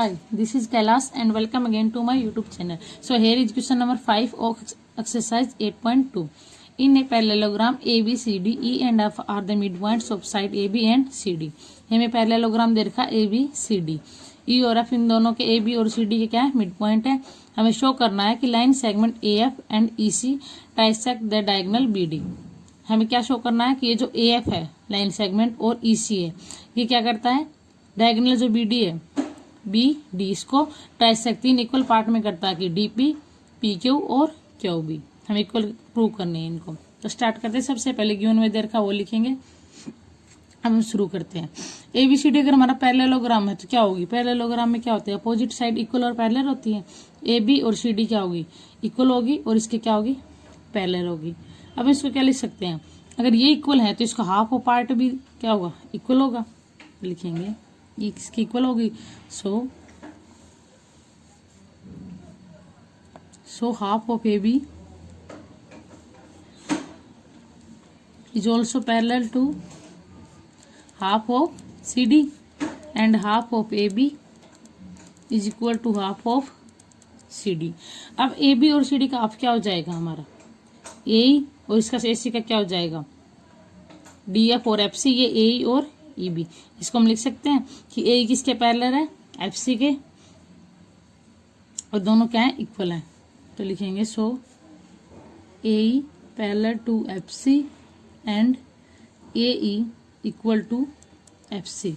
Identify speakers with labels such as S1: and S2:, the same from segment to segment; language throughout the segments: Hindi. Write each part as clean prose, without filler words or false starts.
S1: Hi, this is Kailash and welcome again to my YouTube channel. So here is question number 5 of exercise 8.2. In a parallelogram AB, CD, E and F are the midpoints of side AB and CD. हमें पैरेललोग्राम दे रखा AB, CD. E और F इन दोनों के AB और CD के क्या है मिड पॉइंट है. हमें शो करना है कि line segment AF and EC trisect the diagonal BD. हमें क्या शो करना है कि ये जो AF है लाइन सेगमेंट और EC है ये क्या करता है डायगोनल जो BD है BD इसको ट्राइसेक्ट तीन इक्वल पार्ट में करता है कि DP, PQ और QB. हम इक्वल प्रूव करने हैं इनको. तो स्टार्ट करते हैं. सबसे पहले गिवन में दे रखा वो लिखेंगे. हम शुरू करते हैं. ABCD अगर हमारा पैरेललोग्राम है तो क्या होगी. पैरेललोग्राम में क्या होता है अपोजिट साइड इक्वल और पैरेलल होती है. AB और CD क्या होगी इक्वल होगी और इसके क्या होगी पैरेलल होगी. अब इसको क्या लिख सकते हैं अगर ये इक्वल है तो इसका हाफ ऑफ पार्ट भी क्या होगा इक्वल होगा. लिखेंगे ये किसकी इक्वल होगी. So half of AB is also parallel to half of CD and half of AB is equal to half of CD. अब AB और CD का हाफ क्या हो जाएगा हमारा AE और इसका AC का क्या हो जाएगा DF और FC. ये AE और EB इसको हम लिख सकते हैं कि AE किसके पैरेलल है FC के और दोनों क्या है इक्वल है. तो लिखेंगे so AE parallel to FC and AE equal to FC.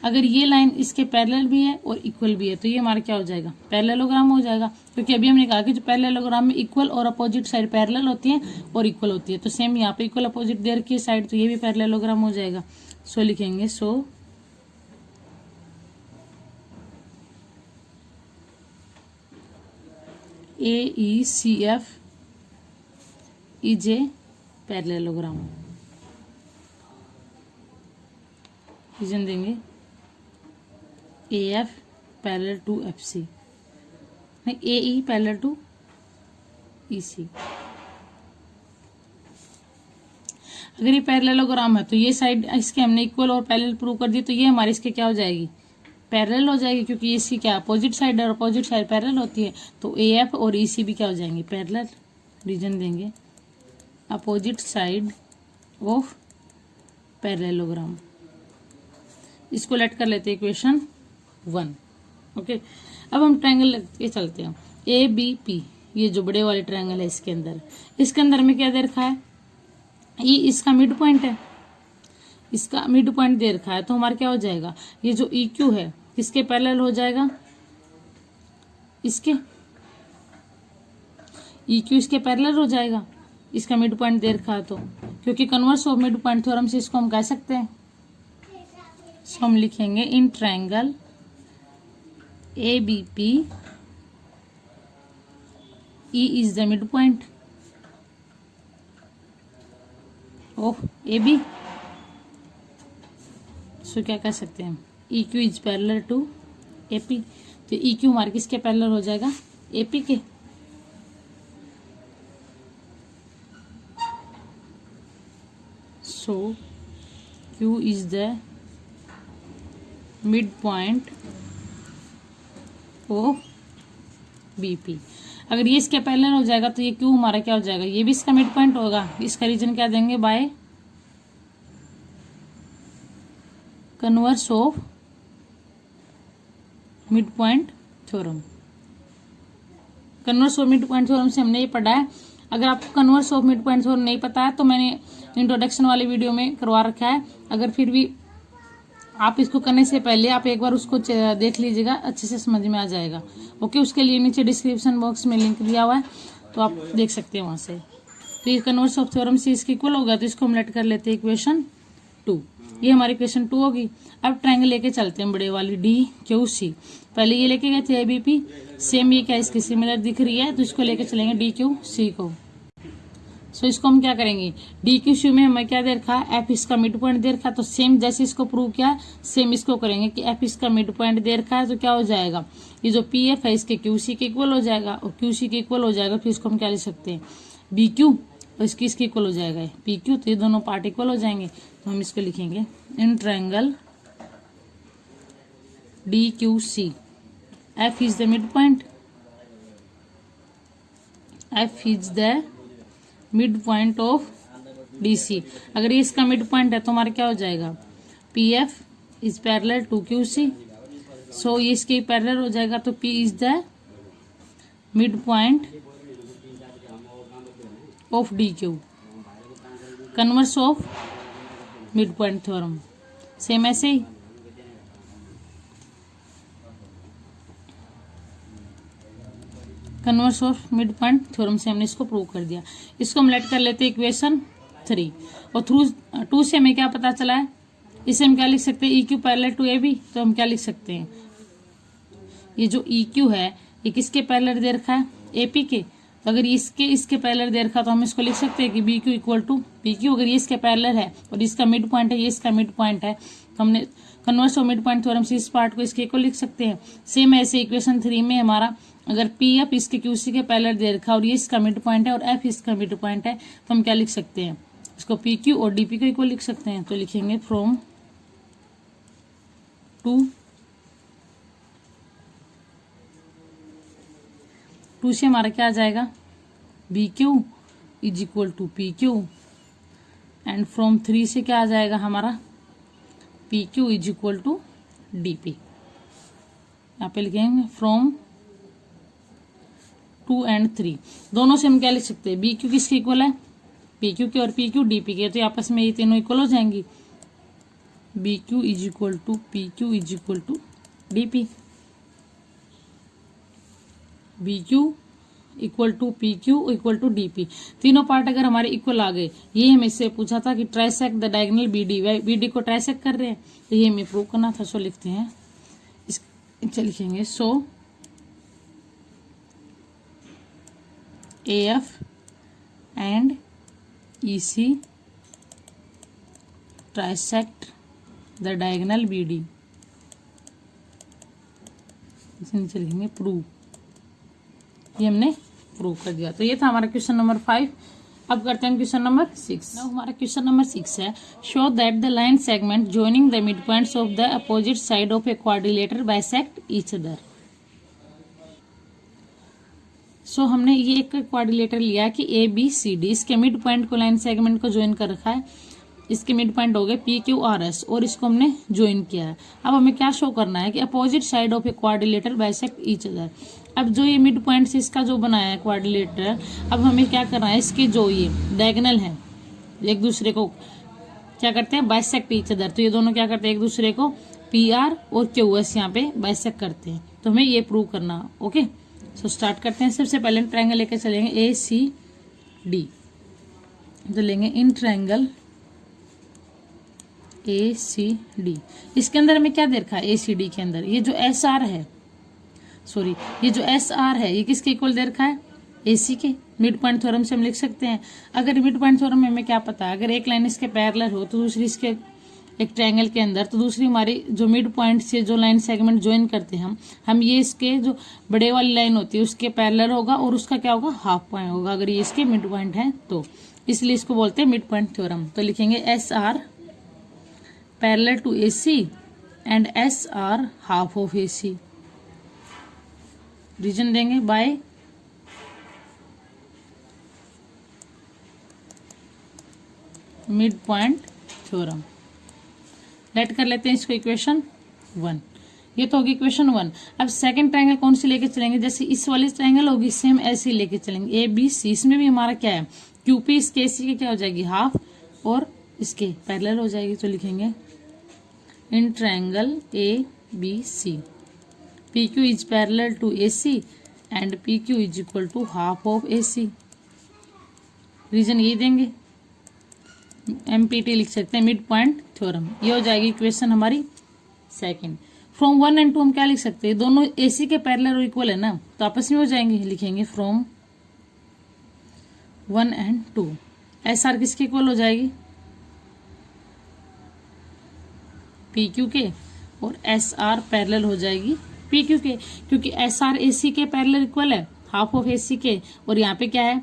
S1: अगर ये लाइन इसके पैरेलल भी है और इक्वल भी है तो ये हमारा क्या हो जाएगा पैरेललोग्राम हो जाएगा. क्योंकि अभी हमने कहा कि जो पैरेललोग्राम में इक्वल और अपोजिट साइड पैरेलल होती है और इक्वल होती है तो सेम यहाँ पे इक्वल अपोजिट दे रखी है साइड तो ये भी पैरेललोग्राम हो जाएगा. सो लिखेंगे so AECF is a parallelogram. Reason देंगे AF पैरेलल टू FC नहीं AE पैरेलल टू EC. अगर ये पैरेललोग्राम है तो ये साइड इसके हमने इक्वल और पैरेलल प्रूव कर दी तो ये हमारे इसके क्या हो जाएगी पैरेलल हो जाएगी. क्योंकि इसकी क्या अपोजिट साइड और अपोजिट साइड पैरेलल होती है तो AF और EC भी क्या हो जाएंगे पैरेलल. रीजन देंगे अपोजिट साइड ऑफ पैरेललोग्राम. इसको लेट कर लेते हैं इक्वेशन 1. ओके अब हम ट्रायंगल लेके चलते हैं. ABP ये जो बड़े वाले ट्रायंगल है इसके अंदर में क्या दे रखा है E इसका मिड पॉइंट है. इसका मिड पॉइंट दे रखा है तो हमारा क्या हो जाएगा ये जो EQ है किसके पैरेलल हो जाएगा इसके EQ इसके पैरेलल हो जाएगा. इसका मिड पॉइंट दे रखा है तो क्योंकि converse of mid point theorem से इसको हम कह सकते हैं. सो हम लिखेंगे in triangle ABP E is the mid point of AB. So क्या कह सकते हैं EQ is parallel to AP. तो EQ हमारे किसके पैरेलल हो जाएगा AP के. So Q is the midpoint of BP. अगर ये इसके पैरेलल हो जाएगा तो ये Q हमारा क्या हो जाएगा ये भी इसका मिड पॉइंट होगा. इसका रीजन क्या देंगे by converse of mid point theorem. Converse of mid point theorem से हमने ये पढ़ा है. अगर आपको converse of mid point theorem नहीं पता है तो मैंने इंट्रोडक्शन वाले वीडियो में करवा रखा है. अगर फिर भी आप इसको करने से पहले आप एक बार उसको देख लीजिएगा अच्छे से समझ में आ जाएगा. ओके उसके लिए नीचे डिस्क्रिप्शन बॉक्स में लिंक दिया हुआ है तो आप देख सकते हैं वहां से. तो ये कन्वर्स ऑफ थ्योरम से इसकी इक्वल होगा तो इसको हम लेट कर लेते हैं इक्वेशन 2. ये हमारी इक्वेशन 2 होगी. अब ट्रायंगल लेके चलते हैं बड़े वाली DQC. पहले ये लेके गए थे ABP सेम ये क्या इसकी सिमिलर दिख रही है तो इसको लेके चलेंगे DQC को. सो इसको हम क्या करेंगे DQC में हमें क्या दे रखा है F इसका मिड पॉइंट दे रखा है तो सेम जैसे इसको प्रूव किया सेम इसको करेंगे कि F इसका मिड पॉइंट दे रखा है तो क्या हो जाएगा ये जो PF है इसके QC के इक्वल हो जाएगा और QC के इक्वल हो जाएगा. फिर इसको हम क्या लिख सकते हैं BQ और इसकी इक्वल हो जाएगा PQ. तो ये दोनों पार्ट इक्वल हो जाएंगे तो हम इसको लिखेंगे in triangle DQC F is the midpoint. F is the midpoint of DC. अगर ये इसका midpoint है तो हमारा क्या हो जाएगा, PF is parallel to QC. So ये इसके पैरेलल हो जाएगा, तो P is the midpoint of DQ. Converse of midpoint theorem. Same ऐसे ही converse of mid point theorem से हमने इसको प्रूव कर दिया। इसको हम लेट कर लेते हैं इक्वेशन 3, और थ्रू 2 से हमें क्या पता चला है, इसे हम क्या लिख सकते हैं, E Q parallel to A B. तो हम क्या लिख सकते हैं, ये जो ई क्यू है ये किसके पैरेलल दे रखा है, ए पी के। तो अगर इसके पैरेलल दे रखा तो हम इसको लिख सकते हैं कि B Q equal to P Q. अगर ये इसके पैरेलल है और इसका मिड पॉइंट है, ये इसका मिड पॉइंट है, तो हमने converse of mid point theorem से इस पार्ट को इसके को लिख सकते हैं। सेम ऐसे इक्वेशन 3 में हमारा अगर पी एफ इसके क्यूसी के पैरेलल दे रखा और ये इसका मिड पॉइंट है और एफ इसका मिड पॉइंट है, तो हम क्या लिख सकते हैं, इसको पी क्यू और डीपी को इक्वल लिख सकते हैं। तो लिखेंगे फ्रॉम 2 से हमारा क्या आ जाएगा, B Q is equal to P Q, and from 3 से क्या आ जाएगा हमारा, P Q is equal to D P. यहाँ पे लिखेंगे फ्रॉम 2 and 3, दोनों से हम क्या लिख सकते हैं, बी क्यू किसके इक्वल है, पी क्यू के, और पी क्यू डी पी के, तो आपस में ये तीनों इक्वल हो जाएंगी। B Q is equal to P Q is equal to D P, B Q equal to P Q equal to D P. तीनों पार्ट अगर हमारे इक्वल आ गए, ये हमें इससे पूछा था कि trisect the diagonal B D को ट्राइसेक्ट कर रहे हैं, तो ये हमें प्रूव करना था। सो लिखते हैं, इस लिखेंगे सो AF and EC trisect the diagonal BD। इसे नीचे लिखेंगे प्रूव, ये हमने प्रूव कर दिया। तो ये था हमारा क्वेश्चन नंबर 5। अब करते हैं क्वेश्चन नंबर 6। हमारा क्वेश्चन नंबर 6 है, show that the line segment joining the mid points of the opposite side of a quadrilateral bisect each other. So हमने ये एक क्वाड्रिलेटर लिया कि ए बी सी डी, इसके मिड पॉइंट को लाइन सेगमेंट को ज्वाइन कर रखा है, इसके मिड पॉइंट हो गए पी क्यू आर एस, और इसको हमने ज्वाइन किया है। अब हमें क्या शो करना है कि opposite side of a quadrilateral bisect each other. अब जो ये मिड पॉइंट से इसका जो बनाया है क्वाड्रिलेटर, अब हमें क्या करना है, इसके जो ये डायगोनल है एक दूसरे को क्या करते हैं, बाइसेक्ट ईच अदर। तो ये दोनों क्या करते हैं, एक दूसरे को पी आर और क्यू एस यहाँ पे बाइसेक्ट करते हैं। तो हमें ये प्रूव करना, ओके। सो स्टार्ट करते हैं। सबसे पहले ट्रायंगल लेके चलेंगे ए सी डी, तो लेंगे इन ट्रायंगल ए सी डी। इसके अंदर हमें क्या दे रखा है, ए सी डी के अंदर ये जो एस आर है, सॉरी ये जो एस आर है, ये किसके इक्वल दे रखा है, ए सी के। मिड पॉइंट थ्योरम से हम लिख सकते हैं। अगर मिड पॉइंट थ्योरम में हमें क्या पता है, अगर एक लाइन इसके पैरेलल हो तो दूसरी इसके एक ट्रायंगल के अंदर, तो दूसरी हमारी जो मिड पॉइंट से जो लाइन सेगमेंट ज्वाइन करते हैं हम ये इसके जो बड़े वाली लाइन होती है उसके पैरेलल होगा, और उसका क्या होगा, हाफ पॉइंट होगा अगर ये इसके मिड पॉइंट है तो, इसलिए इसको बोलते हैं मिड पॉइंट थ्योरम। तो लिखेंगे S R parallel to A C and S R half of A C. Reason देंगे by mid point theorem. Let कर लेते हैं इसको इक्वेशन 1। ये तो होगी इक्वेशन 1। अब सेकंड ट्रायंगल कौन सी लेके चलेंगे, जैसे इस वाली ट्रायंगल होगी सेम ऐसे ही लेके चलेंगे। ए बी सी, इसमें भी हमारा क्या है, क्यू पी इसके ए सी के क्या हो जाएगी, हाफ, और इसके पैरेलल हो जाएगी। तो लिखेंगे in triangle A B C P Q is parallel to A C and P Q is equal to half of A C. Reason ये देंगे, एमपीटी लिख सकते हैं मिड पॉइंट थ्योरम। ये हो जाएगी इक्वेशन हमारी सेकंड। फ्रॉम 1 and 2 हम क्या लिख सकते हैं, दोनों एसी के पैरेलल और इक्वल है ना, तो आपस में हो जाएंगे। लिखेंगे फ्रॉम 1 and 2 एस आर किसके इक्वल हो जाएगी, पी क्यू के, और एस आर पैरेलल हो जाएगी पी क्यू के, क्योंकि एस आर ए सी के पैरेलल इक्वल है हाफ ऑफ ए सी के, और यहाँ पे क्या है,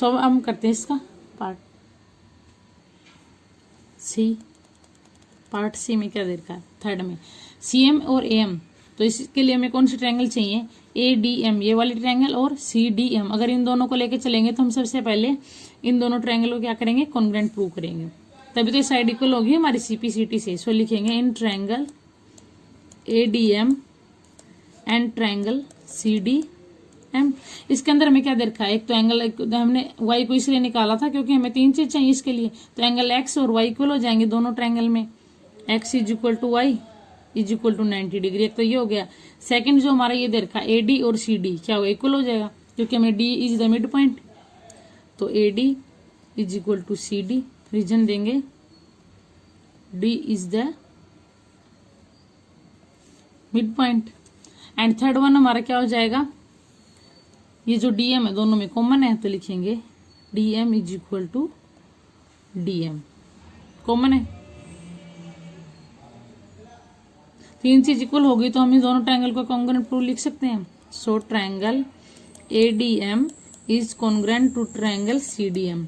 S1: सो अब हम करते हैं इसका पार्ट सी। पार्ट सी में क्या दे रखा है, थर्ड में CM और AM। तो इसके लिए हमें कौन सी ट्रायंगल चाहिए, ADM ये वाली ट्रायंगल और CDM। अगर इन दोनों को लेके चलेंगे तो हम सबसे पहले इन दोनों ट्रायंगल को क्या करेंगे, कॉन्ग्रुएंट प्रूव करेंगे, तभी तो साइड इक्वल होगी हमारी CPCT से। सो लिखेंगे in triangle ADM and triangle CDM। इसके अंदर हमें क्या दे रखा है, एक तो एंगल हमने y को इसलिए निकाला था क्योंकि हमें 3 चीज चाहिए इसके लिए, तो एंगल x और y इक्वल हो जाएंगे दोनों ट्रायंगल में, x is equal to y is equal to 90 degree. एक तो ये हो गया। सेकंड जो हमारा ये दे रखा है AD और CD क्या होगा, इक्वल हो जाएगा क्योंकि हमें D is the mid point, तो AD is equal to CD। Reason देंगे D is the mid point. And third one हमारा क्या हो जाएगा, ये जो DM है दोनों में कॉमन है, तो लिखेंगे DM is equal to DM, common है। 3 चीज इक्वल होगी तो हम इस दोनों ट्रायंगल को कॉन्ग्रुएंट प्रूफ लिख सकते हैं। So triangle ADM is congruent to triangle CDM।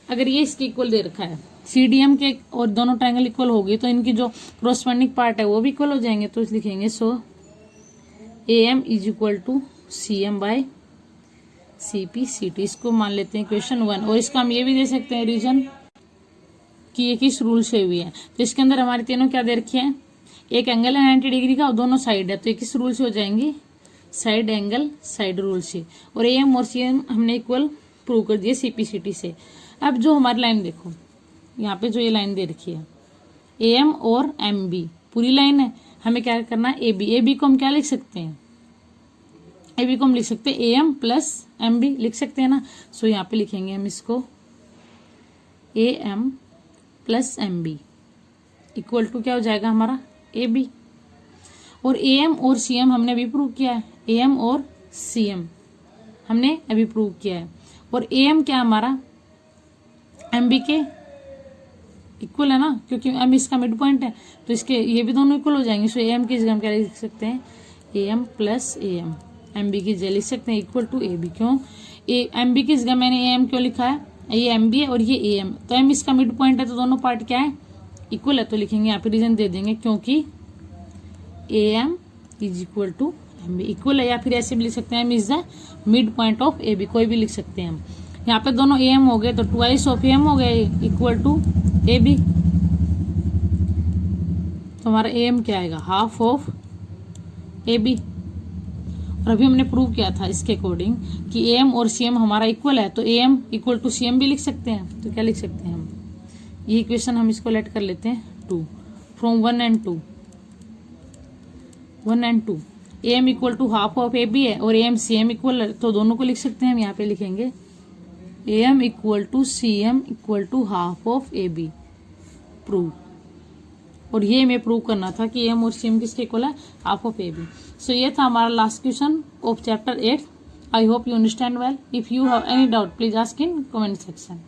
S1: अगर ये इसके इक्वल दे रखा है, CDM के और दोनों ट्रायंगल इक्वल होगी तो इनकी जो कोरस्पॉन्डिंग पार्ट है वो भी इक्वल हो जाएंगे। तो लिखेंगे so AM is equal to CM by CPCT। इसको मान लेते हैं क्वेश्चन 1। और इसका हम ये भी दे सकते हैं रीजन कि ये किस रूल से हुई है। तो इसके अंदर हमारे तीनों क्या दे रखे हैं, एक एंगल है 90 डिग्री का और दोनों साइड है, तो ये किस रूल से हो जाएंगे, साइड एंगल साइड रूल से। और AM और CM हमने इक्वल प्रूव कर दिया CPCT से। अब जो हमारी लाइन देखो, यहाँ पे जो ये लाइन दे रखी है AM और MB पूरी लाइन है, हमें क्या करना है AB को हम क्या लिख सकते हैं, AB को हम लिख सकते हैं AM प्लस MB लिख सकते हैं ना। सो यहाँ पे लिखेंगे हम इसको AM plus MB equal to क्या हो जाएगा हमारा AB। और AM और CM हमने अभी प्रूव किया है, AM और CM हमने अभी प्रूव किया है। और AM क्या हमारा MB के इक्वल है ना, क्योंकि M इसका मिड पॉइंट है, तो इसके ये भी दोनों इक्वल हो जाएंगे। सो AM की जगह हम क्या लिख सकते हैं, AM प्लस AM, MB की जगह लिख सकते हैं इक्वल टू AB। क्यों MB की जगह मैंने AM क्यों लिखा है, ये MB है और ये AM, तो M इसका मिड पॉइंट है, तो दोनों पार्ट क्या है, इक्वल है। तो लिखेंगे यहाँ पे रीजन दे देंगे क्योंकि AM is equal to MB equal है, या फिर ऐसे भी लिख सकते हैं M is the mid point of AB, कोई भी लिख सकते हैं हम। यहाँ पे दोनों AM हो गए तो ट्वाइस ऑफ AM हो गए इक्वल टू AB। तो हमारा AM क्या आएगा, हाफ ऑफ AB। और अभी हमने प्रूव किया था इसके अकॉर्डिंग कि AM और CM हमारा इक्वल है, तो AM इक्वल टू CM भी लिख सकते हैं। तो क्या लिख सकते हैं हम, ये इक्वेशन हम इसको लेट कर लेते हैं 2 from 1 and 2 AM equal to half of AB है और AM CM इक्वल है, तो दोनों को लिख सकते हैं हम। यहाँ पे लिखेंगे AM equal to CM equal to half of AB prove. और ये हमें प्रूव करना था कि AM और CM किसके इक्वल है, हाफ ऑफ AB। सो ये था हमारा last question of chapter 8। I hope you understand well. If you have any doubt please ask in comment section.